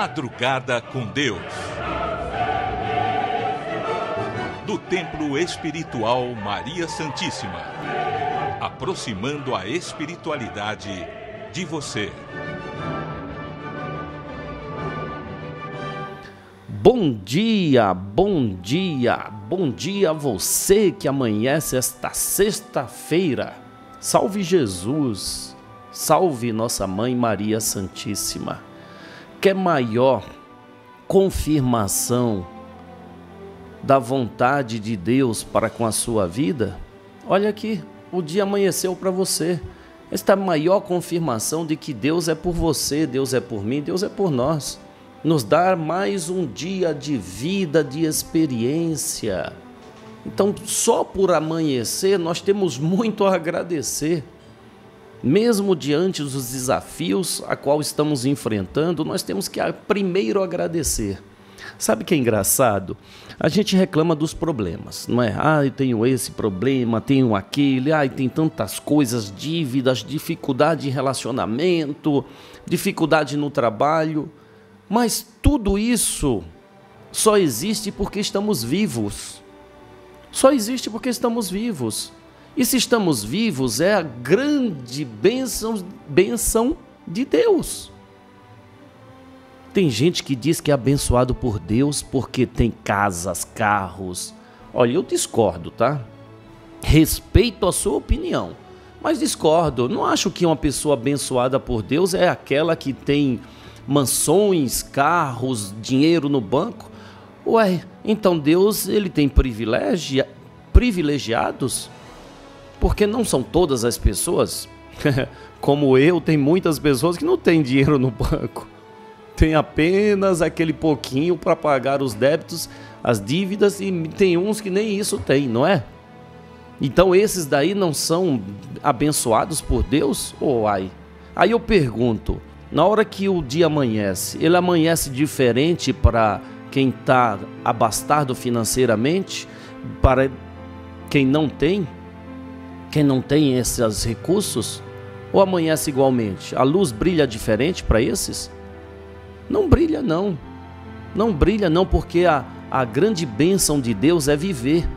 Madrugada com Deus. Do Templo Espiritual Maria Santíssima. Aproximando a espiritualidade de você. Bom dia, bom dia, bom dia a você que amanhece esta sexta-feira. Salve Jesus, salve nossa Mãe Maria Santíssima. Quer maior confirmação da vontade de Deus para com a sua vida? Olha aqui, o dia amanheceu para você. Esta é a maior confirmação de que Deus é por você, Deus é por mim, Deus é por nós. Nos dar mais um dia de vida, de experiência. Então, só por amanhecer, nós temos muito a agradecer. Mesmo diante dos desafios a qual estamos enfrentando, nós temos que primeiro agradecer. Sabe o que é engraçado? A gente reclama dos problemas, não é? Eu tenho esse problema, tenho aquele, tem tantas coisas, dívidas, dificuldade em relacionamento, dificuldade no trabalho. Mas tudo isso só existe porque estamos vivos. Só existe porque estamos vivos. E se estamos vivos, é a grande bênção de Deus. Tem gente que diz que é abençoado por Deus porque tem casas, carros. Olha, eu discordo, tá? Respeito a sua opinião, mas discordo. Não acho que uma pessoa abençoada por Deus é aquela que tem mansões, carros, dinheiro no banco. Então Deus, ele tem privilegiados? Porque não são todas as pessoas. Como eu, tem muitas pessoas que não têm dinheiro no banco. Tem apenas aquele pouquinho para pagar os débitos, as dívidas, e tem uns que nem isso tem, não é? Então esses daí não são abençoados por Deus? Aí eu pergunto, na hora que o dia amanhece, ele amanhece diferente para quem está abastado financeiramente, para quem não tem esses recursos? Ou amanhece igualmente? A luz brilha diferente para esses? Não brilha não. Não brilha não, porque a grande bênção de Deus é viver.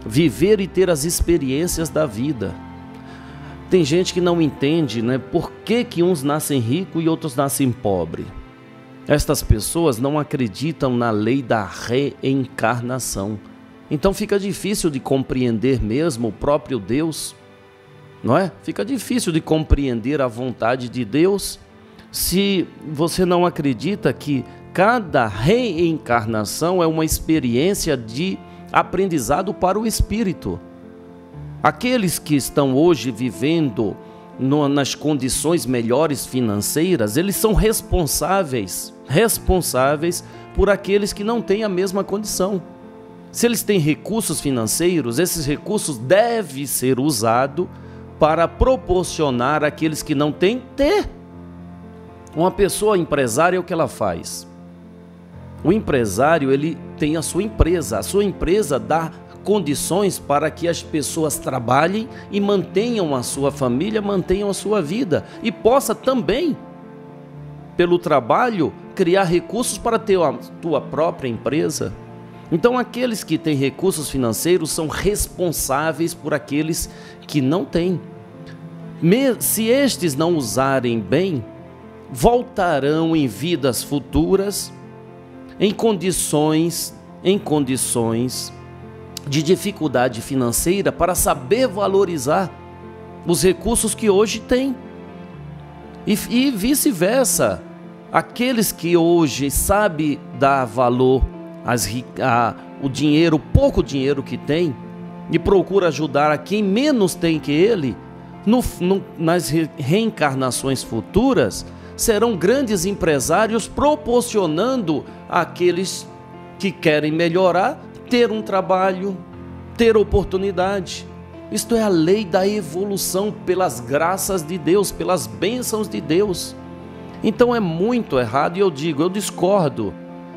Viver e ter as experiências da vida. Tem gente que não entende, né? Por que uns nascem ricos e outros nascem pobres. Estas pessoas não acreditam na lei da reencarnação. Então fica difícil de compreender mesmo o próprio Deus, não é? Fica difícil de compreender a vontade de Deus se você não acredita que cada reencarnação é uma experiência de aprendizado para o espírito. Aqueles que estão hoje vivendo nas condições melhores financeiras, eles são responsáveis por aqueles que não têm a mesma condição. Se eles têm recursos financeiros, esses recursos devem ser usados para proporcionar àqueles que não têm ter. Uma pessoa empresária, o que ela faz? O empresário, ele tem a sua empresa dá condições para que as pessoas trabalhem e mantenham a sua família, mantenham a sua vida e possa também, pelo trabalho, criar recursos para ter a tua própria empresa. Então aqueles que têm recursos financeiros são responsáveis por aqueles que não têm. Se estes não usarem bem, voltarão em vidas futuras em condições de dificuldade financeira para saber valorizar os recursos que hoje têm. E vice-versa, aqueles que hoje sabem dar valor o dinheiro, o pouco dinheiro que tem, e procura ajudar a quem menos tem que ele, nas reencarnações futuras, serão grandes empresários proporcionando àqueles que querem melhorar, ter um trabalho, ter oportunidade. Isto é a lei da evolução pelas graças de Deus, pelas bênçãos de Deus. Então é muito errado, e eu discordo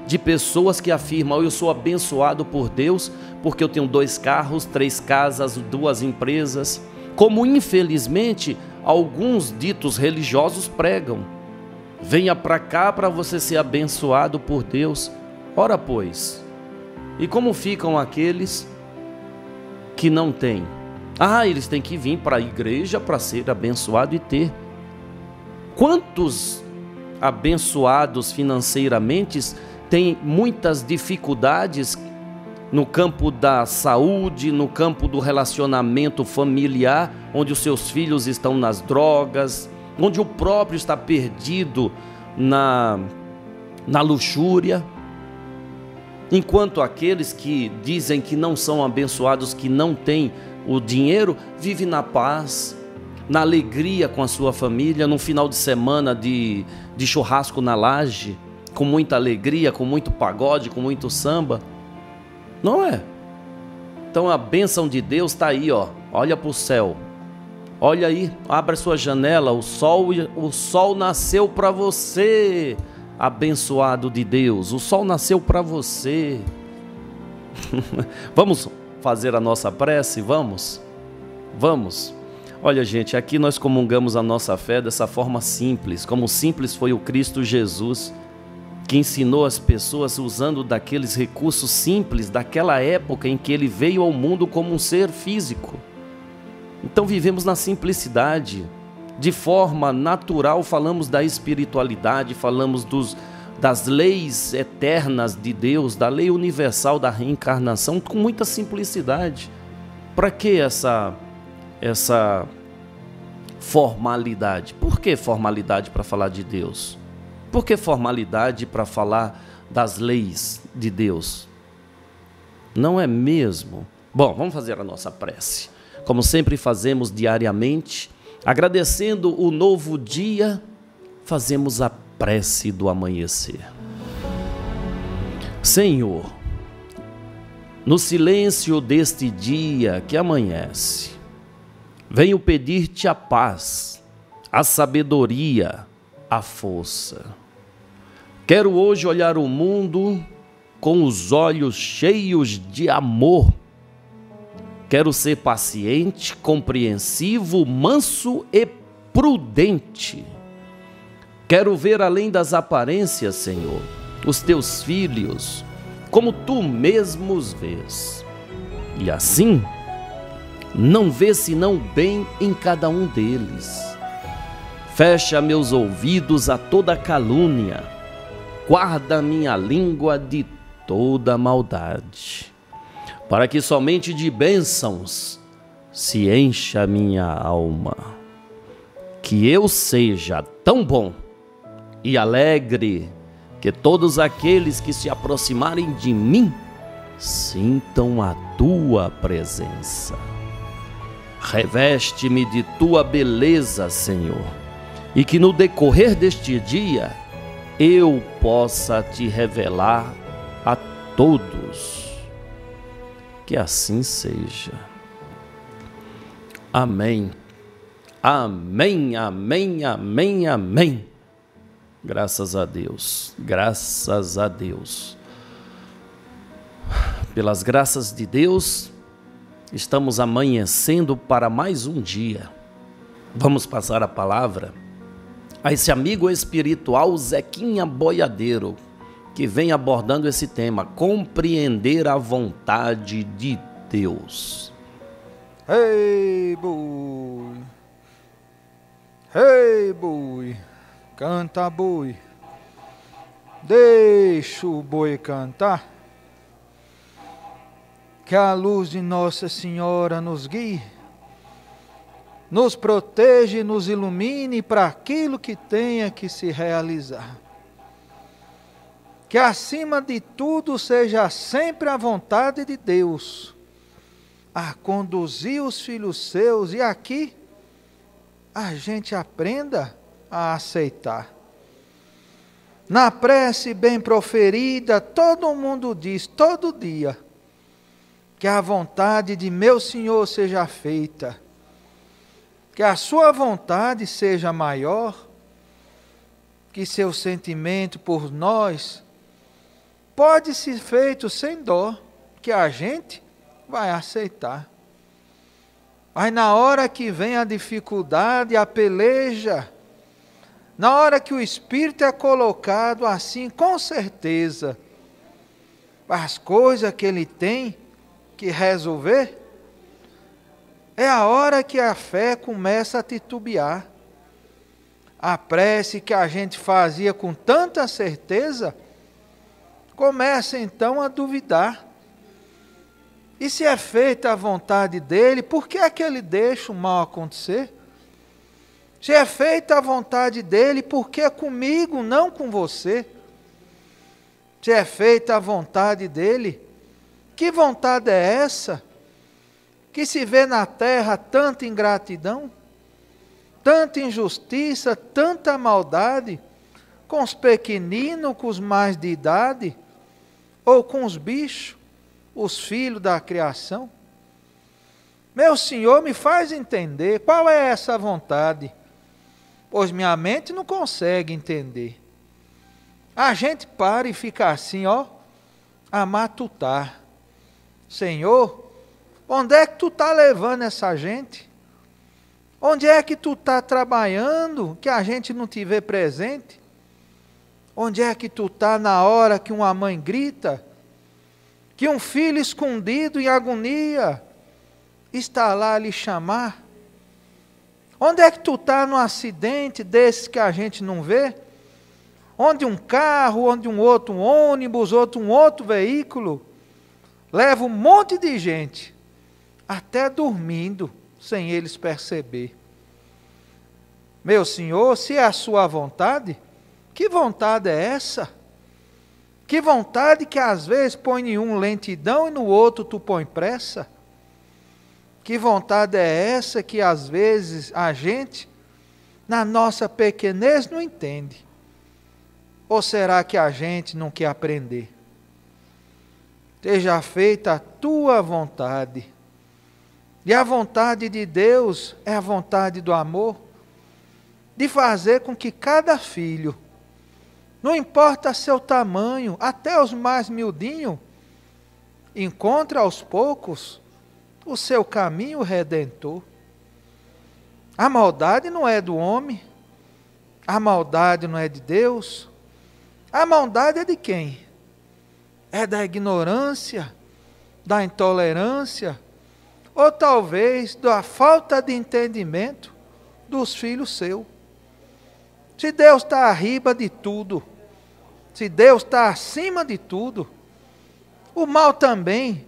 de pessoas que afirmam: eu sou abençoado por Deus porque eu tenho 2 carros, 3 casas, 2 empresas, como infelizmente alguns ditos religiosos pregam. Venha para cá para você ser abençoado por Deus. Ora, pois, e como ficam aqueles que não têm? Eles têm que vir para a igreja para ser abençoado e ter. Quantos abençoados financeiramente têm muitas dificuldades no campo da saúde, no campo do relacionamento familiar, onde os seus filhos estão nas drogas, onde o próprio está perdido na luxúria, enquanto aqueles que dizem que não são abençoados, que não têm o dinheiro, vivem na paz, na alegria com a sua família, num final de semana de churrasco na laje, com muita alegria, com muito pagode, com muito samba. Não é? Então a bênção de Deus está aí, ó. Olha para o céu. Olha aí, abre a sua janela, o sol nasceu para você, abençoado de Deus, o sol nasceu para você. Vamos fazer a nossa prece? Vamos? Olha, gente, aqui nós comungamos a nossa fé dessa forma simples, como simples foi o Cristo Jesus, que ensinou as pessoas usando daqueles recursos simples daquela época em que ele veio ao mundo como um ser físico. Então vivemos na simplicidade, de forma natural falamos da espiritualidade, falamos das leis eternas de Deus, da lei universal da reencarnação, com muita simplicidade. Para que essa formalidade? Por que formalidade para falar de Deus? Por que formalidade para falar das leis de Deus? Não é mesmo? Bom, vamos fazer a nossa prece. Como sempre fazemos diariamente, agradecendo o novo dia, fazemos a prece do amanhecer. Senhor, no silêncio deste dia que amanhece, venho pedir-te a paz, a sabedoria, a força. Quero hoje olhar o mundo com os olhos cheios de amor. Quero ser paciente, compreensivo, manso e prudente. Quero ver além das aparências, Senhor, os teus filhos, como tu mesmo os vês. E assim, não vê senão bem em cada um deles. Fecha meus ouvidos a toda calúnia, guarda minha língua de toda maldade, para que somente de bênçãos se encha minha alma. Que eu seja tão bom e alegre que todos aqueles que se aproximarem de mim sintam a tua presença. Reveste-me de tua beleza, Senhor, e que no decorrer deste dia eu possa te revelar a todos. Que assim seja. Amém. Amém, amém, amém, amém. Graças a Deus, graças a Deus. Pelas graças de Deus, estamos amanhecendo para mais um dia. Vamos passar a palavra a esse amigo espiritual Zequinha Boiadeiro, que vem abordando esse tema, compreender a vontade de Deus. Ei, boi, ei, boi, canta, boi, deixa o boi cantar, que a luz de Nossa Senhora nos guie, nos proteja e nos ilumine para aquilo que tenha que se realizar. Que acima de tudo seja sempre a vontade de Deus a conduzir os filhos seus, e aqui a gente aprenda a aceitar. Na prece bem proferida, todo mundo diz, todo dia, que a vontade de meu Senhor seja feita, que a sua vontade seja maior, que seu sentimento por nós pode ser feito sem dó, que a gente vai aceitar. Mas na hora que vem a dificuldade, a peleja, na hora que o Espírito é colocado assim, com certeza, as coisas que ele tem que resolver, é a hora que a fé começa a titubear. A prece que a gente fazia com tanta certeza, começa então a duvidar. E se é feita a vontade dele, por que é que ele deixa o mal acontecer? Se é feita a vontade dele, por que comigo, não com você? Se é feita a vontade dele, que vontade é essa? Que se vê na terra tanta ingratidão, tanta injustiça, tanta maldade, com os pequeninos, com os mais de idade, ou com os bichos, os filhos da criação? Meu Senhor, me faz entender qual é essa vontade, pois minha mente não consegue entender. A gente para e fica assim, a matutar. Senhor, onde é que tu está levando essa gente? Onde é que tu está trabalhando que a gente não te vê presente? Onde é que tu está na hora que uma mãe grita? Que um filho escondido em agonia está lá a lhe chamar? Onde é que tu está num acidente desses que a gente não vê? Onde um carro, onde um outro ônibus, um outro veículo, leva um monte de gente, até dormindo, sem eles perceber. Meu Senhor, se é a sua vontade, que vontade é essa? Que vontade que às vezes põe em um lentidão e no outro tu põe pressa? Que vontade é essa que às vezes a gente, na nossa pequenez, não entende? Ou será que a gente não quer aprender? Seja feita a tua vontade. E a vontade de Deus é a vontade do amor, de fazer com que cada filho, não importa seu tamanho, até os mais miudinhos, encontre aos poucos o seu caminho redentor. A maldade não é do homem, a maldade não é de Deus, a maldade é de quem? É da ignorância, da intolerância, ou talvez da falta de entendimento dos filhos seus. Se Deus está arriba de tudo, se Deus está acima de tudo, o mal também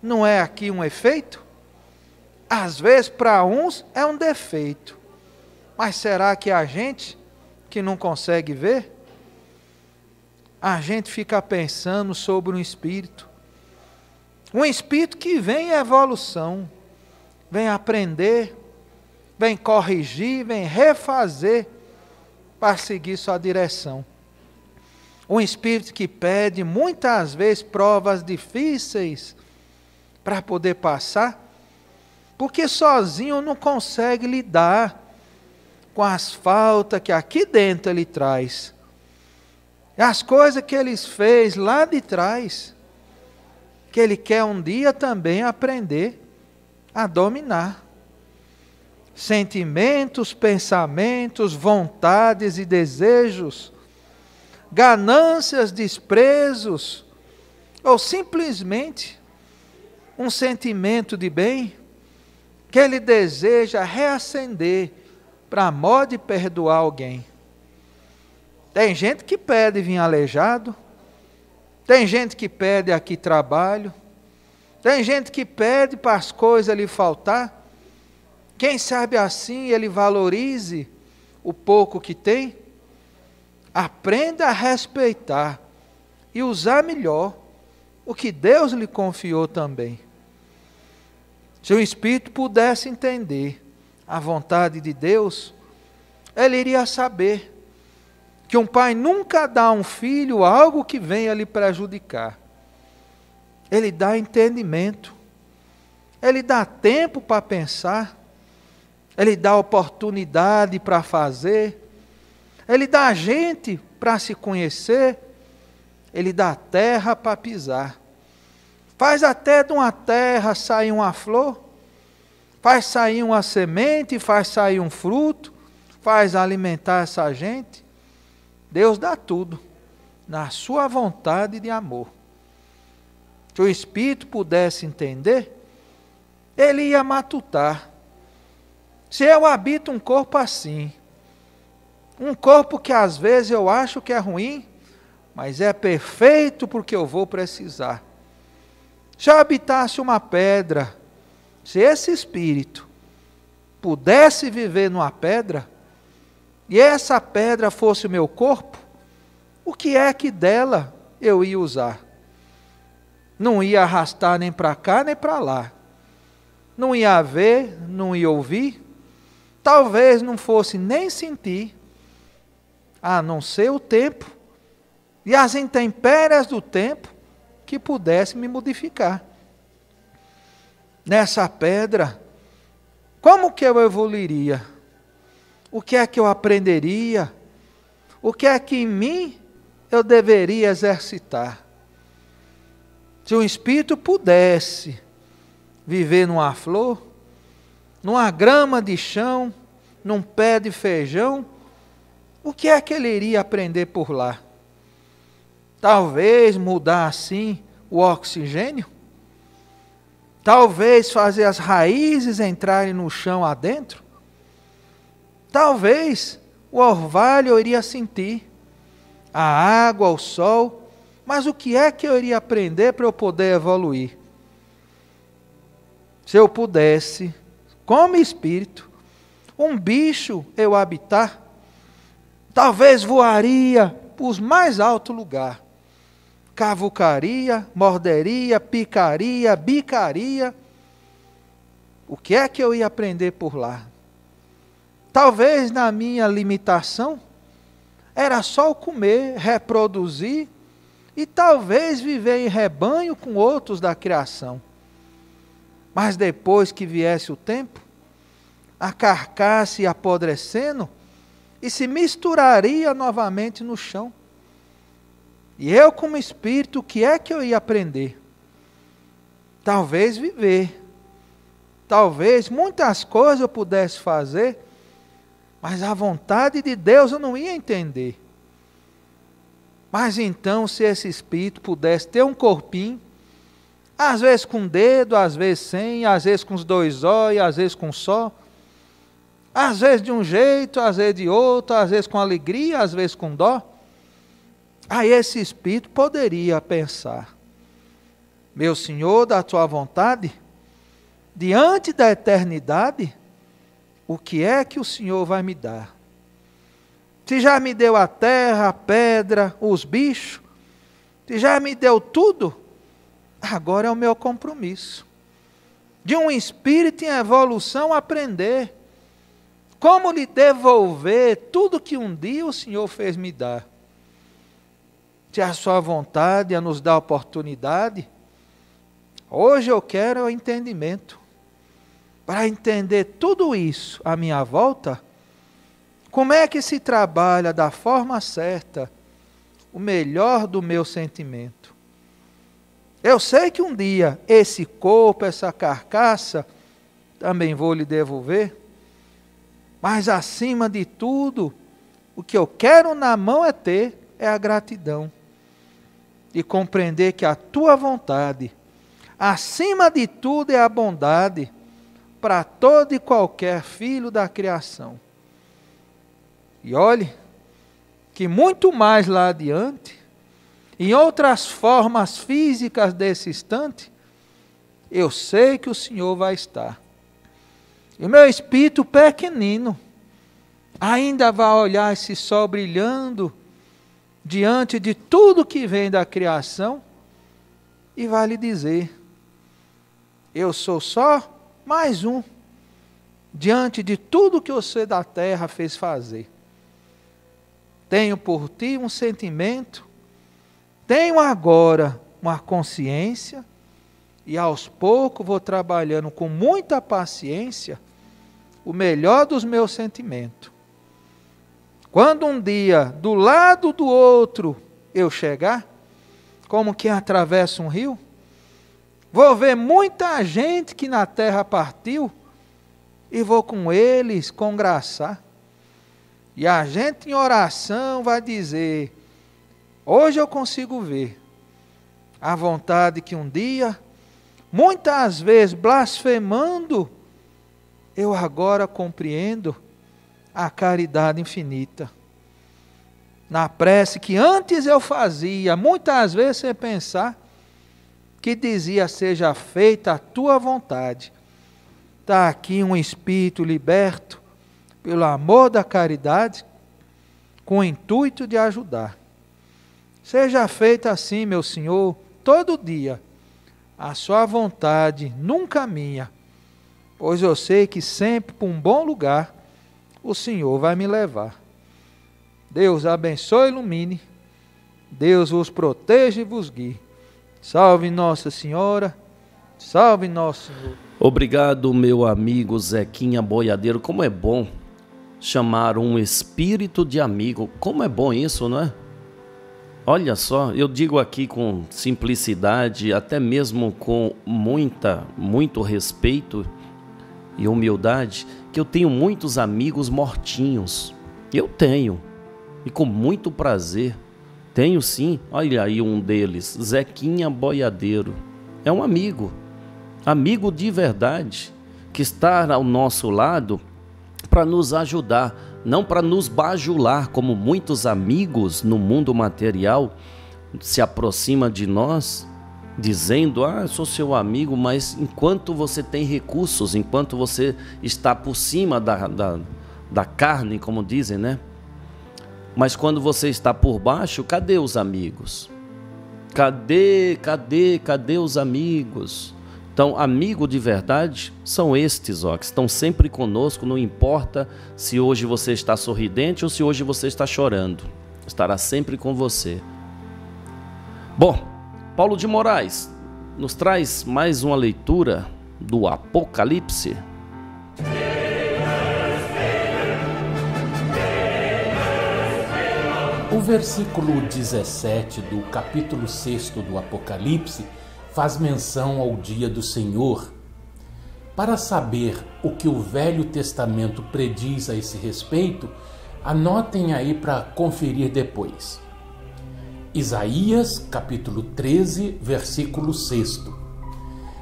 não é aqui um efeito? Às vezes para uns é um defeito, mas será que a gente que não consegue ver? A gente fica pensando sobre um espírito que vem em evolução, vem aprender, vem corrigir, vem refazer para seguir sua direção. Um espírito que pede muitas vezes provas difíceis para poder passar, porque sozinho não consegue lidar com as faltas que aqui dentro ele traz. As coisas que ele fez lá de trás, que ele quer um dia também aprender a dominar. Sentimentos, pensamentos, vontades e desejos, ganâncias, desprezos, ou simplesmente um sentimento de bem que ele deseja reacender para modo de perdoar alguém. Tem gente que pede vir aleijado, tem gente que pede aqui trabalho, tem gente que pede para as coisas lhe faltar. Quem sabe assim ele valorize o pouco que tem? Aprenda a respeitar e usar melhor o que Deus lhe confiou também. Se o espírito pudesse entender a vontade de Deus, ele iria saber que um pai nunca dá a um filho algo que venha lhe prejudicar. Ele dá entendimento, ele dá tempo para pensar, ele dá oportunidade para fazer, ele dá gente para se conhecer, ele dá terra para pisar. Faz até de uma terra sair uma flor, faz sair uma semente, faz sair um fruto, faz alimentar essa gente, Deus dá tudo, na sua vontade de amor. Se o Espírito pudesse entender, ele ia matutar. Se eu habito um corpo assim, um corpo que às vezes eu acho que é ruim, mas é perfeito porque eu vou precisar. Se eu habitasse uma pedra, se esse Espírito pudesse viver numa pedra, e essa pedra fosse o meu corpo, o que é que dela eu ia usar? Não ia arrastar nem para cá nem para lá. Não ia ver, não ia ouvir. Talvez não fosse nem sentir, a não ser o tempo e as intempéries do tempo que pudesse me modificar. Nessa pedra, como que eu evoluiria? O que é que eu aprenderia? O que é que em mim eu deveria exercitar? Se o Espírito pudesse viver numa flor, numa grama de chão, num pé de feijão, o que é que ele iria aprender por lá? Talvez mudar assim o oxigênio? Talvez fazer as raízes entrarem no chão adentro? Talvez o orvalho eu iria sentir, a água, o sol, mas o que é que eu iria aprender para eu poder evoluir? Se eu pudesse, como espírito, um bicho eu habitar, talvez voaria para os mais altos lugares. Cavucaria, morderia, picaria, bicaria. O que é que eu ia aprender por lá? Talvez na minha limitação, era só comer, reproduzir e talvez viver em rebanho com outros da criação. Mas depois que viesse o tempo, a carcaça ia apodrecendo e se misturaria novamente no chão. E eu, como espírito, o que é que eu ia aprender? Talvez viver. Talvez muitas coisas eu pudesse fazer, mas a vontade de Deus eu não ia entender. Mas então, se esse espírito pudesse ter um corpinho, às vezes com dedo, às vezes sem, às vezes com os 2 olhos, às vezes com só, às vezes de um jeito, às vezes de outro, às vezes com alegria, às vezes com dó, aí esse espírito poderia pensar: meu Senhor, da tua vontade, diante da eternidade, o que é que o Senhor vai me dar? Se já me deu a terra, a pedra, os bichos, se já me deu tudo, agora é o meu compromisso. De um espírito em evolução aprender como lhe devolver tudo que um dia o Senhor fez me dar. Se a sua vontade é nos dar oportunidade, hoje eu quero o entendimento. Para entender tudo isso à minha volta, como é que se trabalha da forma certa o melhor do meu sentimento? Eu sei que um dia esse corpo, essa carcaça, também vou lhe devolver, mas acima de tudo, o que eu quero na mão é a gratidão. E compreender que a tua vontade, acima de tudo, é a bondade para todo e qualquer filho da criação. E olhe, que muito mais lá adiante, em outras formas físicas desse instante, eu sei que o Senhor vai estar. E o meu espírito pequenino ainda vai olhar esse sol brilhando diante de tudo que vem da criação e vai lhe dizer: eu sou só mais um diante de tudo que você da terra fez fazer. Tenho por ti um sentimento, tenho agora uma consciência e aos poucos vou trabalhando com muita paciência o melhor dos meus sentimentos. Quando um dia do lado do outro eu chegar, como quem atravessa um rio, vou ver muita gente que na terra partiu e vou com eles congraçar. E a gente em oração vai dizer: hoje eu consigo ver a vontade que um dia, muitas vezes blasfemando, eu agora compreendo a caridade infinita. Na prece que antes eu fazia, muitas vezes sem pensar, que dizia: seja feita a tua vontade. Está aqui um espírito liberto, pelo amor da caridade, com o intuito de ajudar. Seja feita assim, meu Senhor, todo dia, a sua vontade, nunca a minha, pois eu sei que sempre para um bom lugar o Senhor vai me levar. Deus abençoe e ilumine, Deus vos proteja e vos guie. Salve Nossa Senhora, salve Nosso Senhor. Obrigado, meu amigo Zequinha Boiadeiro. Como é bom chamar um espírito de amigo. Como é bom isso, não é? Olha só, eu digo aqui com simplicidade, até mesmo com muito respeito e humildade, que eu tenho muitos amigos mortinhos. Eu tenho, e com muito prazer. Tenho sim, olha aí um deles, Zequinha Boiadeiro. É um amigo de verdade, que está ao nosso lado para nos ajudar, não para nos bajular, como muitos amigos no mundo material se aproximam de nós, dizendo: eu sou seu amigo, mas enquanto você tem recursos, enquanto você está por cima da carne, como dizem, né? Mas quando você está por baixo, cadê os amigos? Cadê os amigos? Então, amigo de verdade são estes, que estão sempre conosco, não importa se hoje você está sorridente ou se hoje você está chorando. Estará sempre com você. Bom, Paulo de Moraes nos traz mais uma leitura do Apocalipse. O versículo 17 do capítulo 6 do Apocalipse faz menção ao dia do Senhor. Para saber o que o Velho Testamento prediz a esse respeito, anotem aí para conferir depois. Isaías, capítulo 13, versículo 6.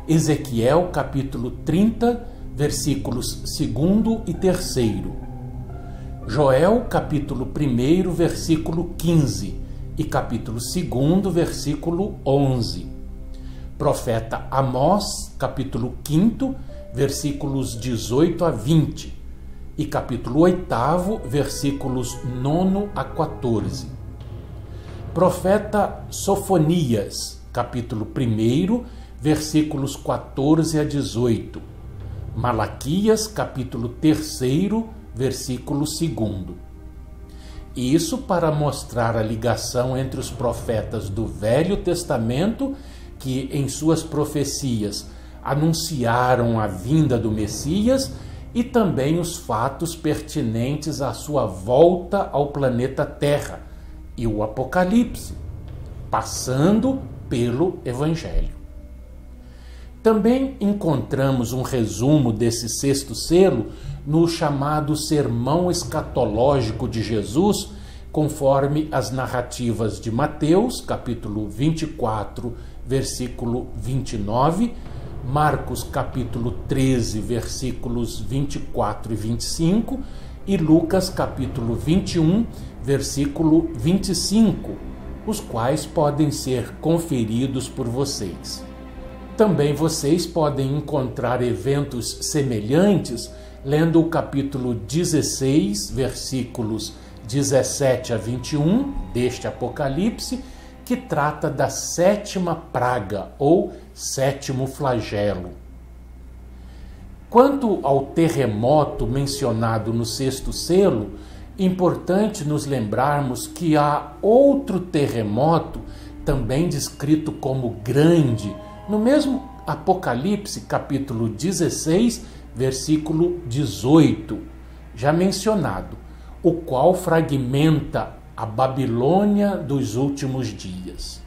Ezequiel, capítulo 30, versículos 2 e 3. Joel, capítulo 1, versículo 15 e capítulo 2, versículo 11. Profeta Amós, capítulo 5, versículos 18 a 20 e capítulo 8, versículos 9 a 14. Profeta Sofonias, capítulo 1, versículos 14 a 18. Malaquias, capítulo 3, versículo 2. Isso para mostrar a ligação entre os profetas do Velho Testamento, que em suas profecias anunciaram a vinda do Messias, e também os fatos pertinentes à sua volta ao planeta Terra e o Apocalipse, passando pelo Evangelho. Também encontramos um resumo desse sexto selo no chamado Sermão Escatológico de Jesus, conforme as narrativas de Mateus, capítulo 24, versículo 29, Marcos, capítulo 13, versículos 24 e 25, e Lucas, capítulo 21, versículo 25, os quais podem ser conferidos por vocês. Também vocês podem encontrar eventos semelhantes lendo o capítulo 16, versículos 17 a 21 deste Apocalipse, que trata da sétima praga ou sétimo flagelo. Quanto ao terremoto mencionado no sexto selo, importante nos lembrarmos que há outro terremoto, também descrito como grande, no mesmo Apocalipse, capítulo 16, versículo 18, já mencionado, o qual fragmenta a Babilônia dos últimos dias.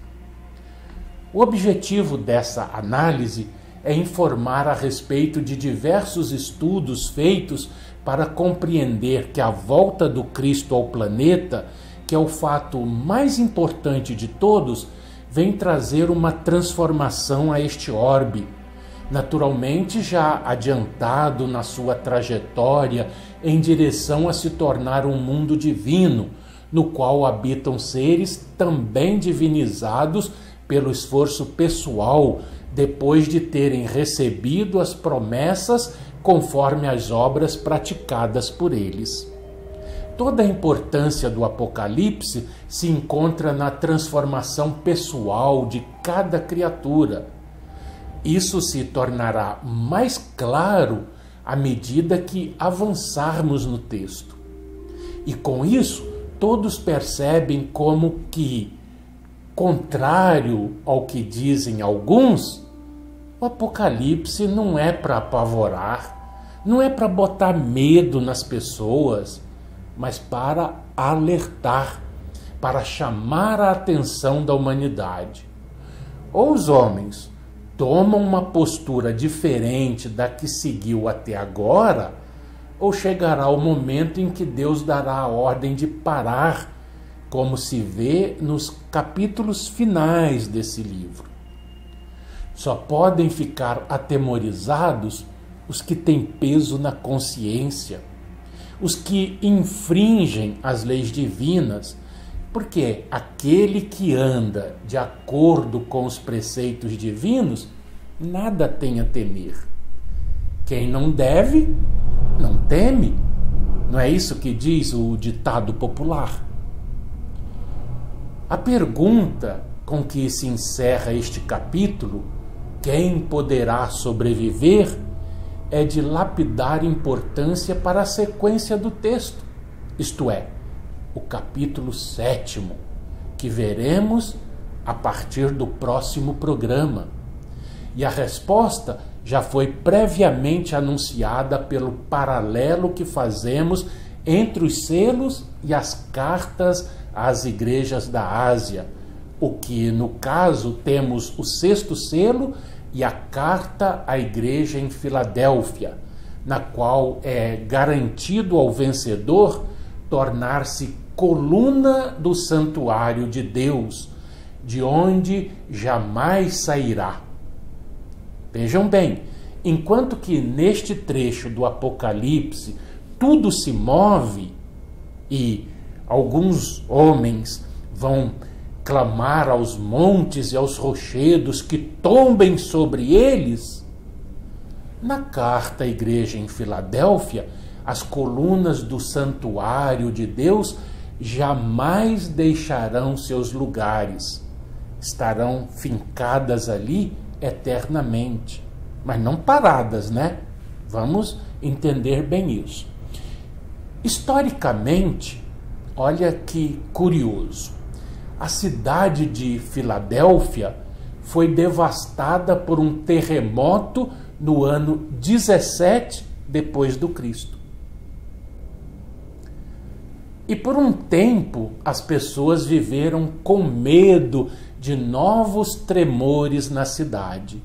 O objetivo dessa análise é informar a respeito de diversos estudos feitos para compreender que a volta do Cristo ao planeta, que é o fato mais importante de todos, vem trazer uma transformação a este orbe, naturalmente já adiantado na sua trajetória em direção a se tornar um mundo divino, no qual habitam seres também divinizados pelo esforço pessoal, depois de terem recebido as promessas conforme as obras praticadas por eles. Toda a importância do Apocalipse se encontra na transformação pessoal de cada criatura. Isso se tornará mais claro à medida que avançarmos no texto. E com isso, todos percebem como que, contrário ao que dizem alguns, o Apocalipse não é para apavorar, não é para botar medo nas pessoas, mas para alertar, para chamar a atenção da humanidade. Ou os homens tomam uma postura diferente da que seguiu até agora, ou chegará o momento em que Deus dará a ordem de parar, como se vê nos capítulos finais desse livro. Só podem ficar atemorizados os que têm peso na consciência, os que infringem as leis divinas, porque aquele que anda de acordo com os preceitos divinos nada tem a temer. Quem não deve, não teme. Não é isso que diz o ditado popular? A pergunta com que se encerra este capítulo, quem poderá sobreviver, é de lapidar importância para a sequência do texto, isto é, o capítulo 7, que veremos a partir do próximo programa. E a resposta já foi previamente anunciada pelo paralelo que fazemos entre os selos e as cartas às igrejas da Ásia, o que, no caso, temos o 6º selo e a carta à igreja em Filadélfia, na qual é garantido ao vencedor tornar-se coluna do santuário de Deus, de onde jamais sairá. Vejam bem, enquanto que neste trecho do Apocalipse tudo se move e alguns homens vão clamar aos montes e aos rochedos que tombem sobre eles, na carta à igreja em Filadélfia, as colunas do santuário de Deus jamais deixarão seus lugares, estarão fincadas ali eternamente, mas não paradas, né? Vamos entender bem isso. Historicamente, olha que curioso, a cidade de Filadélfia foi devastada por um terremoto no ano 17 depois do Cristo. E por um tempo as pessoas viveram com medo de novos tremores na cidade.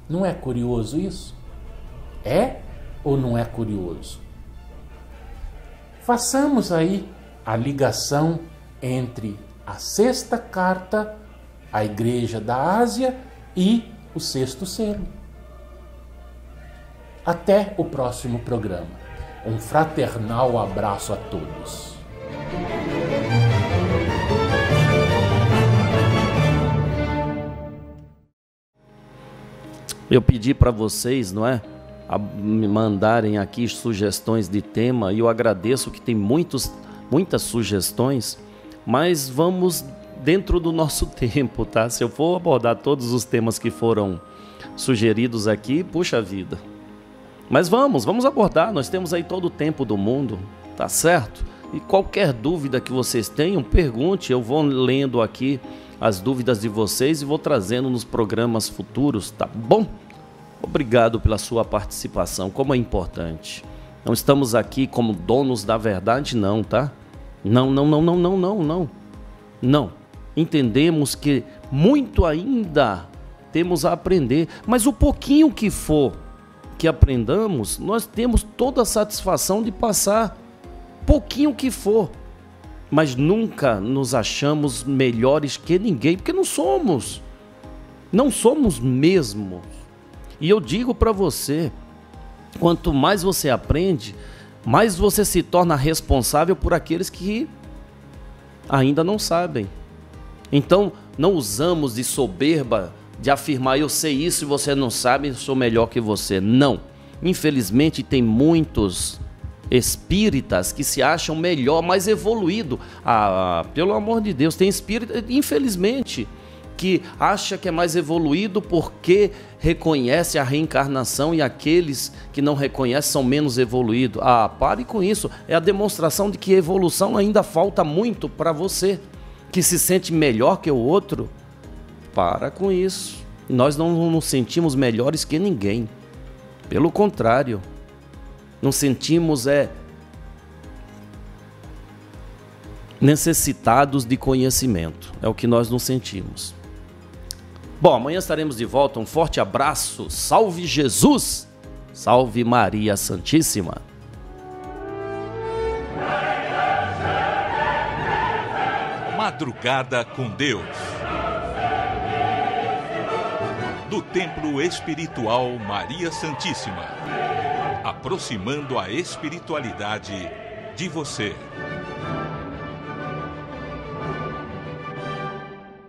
Não é curioso isso? É ou não é curioso? Façamos aí a ligação entre a 6ª carta à igreja da Ásia e o 6º selo. Até o próximo programa. Um fraternal abraço a todos. Eu pedi para vocês, não é? A me mandarem aqui sugestões de tema, e eu agradeço que tem muitas sugestões, mas vamos dentro do nosso tempo, tá? Se eu for abordar todos os temas que foram sugeridos aqui, puxa vida. Mas vamos abordar, nós temos aí todo o tempo do mundo, tá certo? E qualquer dúvida que vocês tenham, pergunte, eu vou lendo aqui as dúvidas de vocês e vou trazendo nos programas futuros, tá bom? Obrigado pela sua participação, como é importante. Não estamos aqui como donos da verdade, não, tá? Não. Não. Entendemos que muito ainda temos a aprender, mas o pouquinho que for que aprendamos, nós temos toda a satisfação de passar, pouquinho que for, mas nunca nos achamos melhores que ninguém, porque não somos mesmo. E eu digo para você, quanto mais você aprende, mais você se torna responsável por aqueles que ainda não sabem. Então, não usamos de soberba, de afirmar, eu sei isso e você não sabe, eu sou melhor que você. Não. Infelizmente, tem muitos espíritas que se acham melhor, mais evoluído. Pelo amor de Deus, tem espírita, infelizmente, que acha que é mais evoluído porque reconhece a reencarnação, e aqueles que não reconhecem são menos evoluídos. Pare com isso. É a demonstração de que evolução ainda falta muito para você, que se sente melhor que o outro. Para com isso. Nós não nos sentimos melhores que ninguém. Pelo contrário, nos sentimos necessitados de conhecimento. É o que nós nos sentimos. Bom, amanhã estaremos de volta. Um forte abraço. Salve Jesus! Salve Maria Santíssima! Madrugada com Deus. Do Templo Espiritual Maria Santíssima. Aproximando a espiritualidade de você.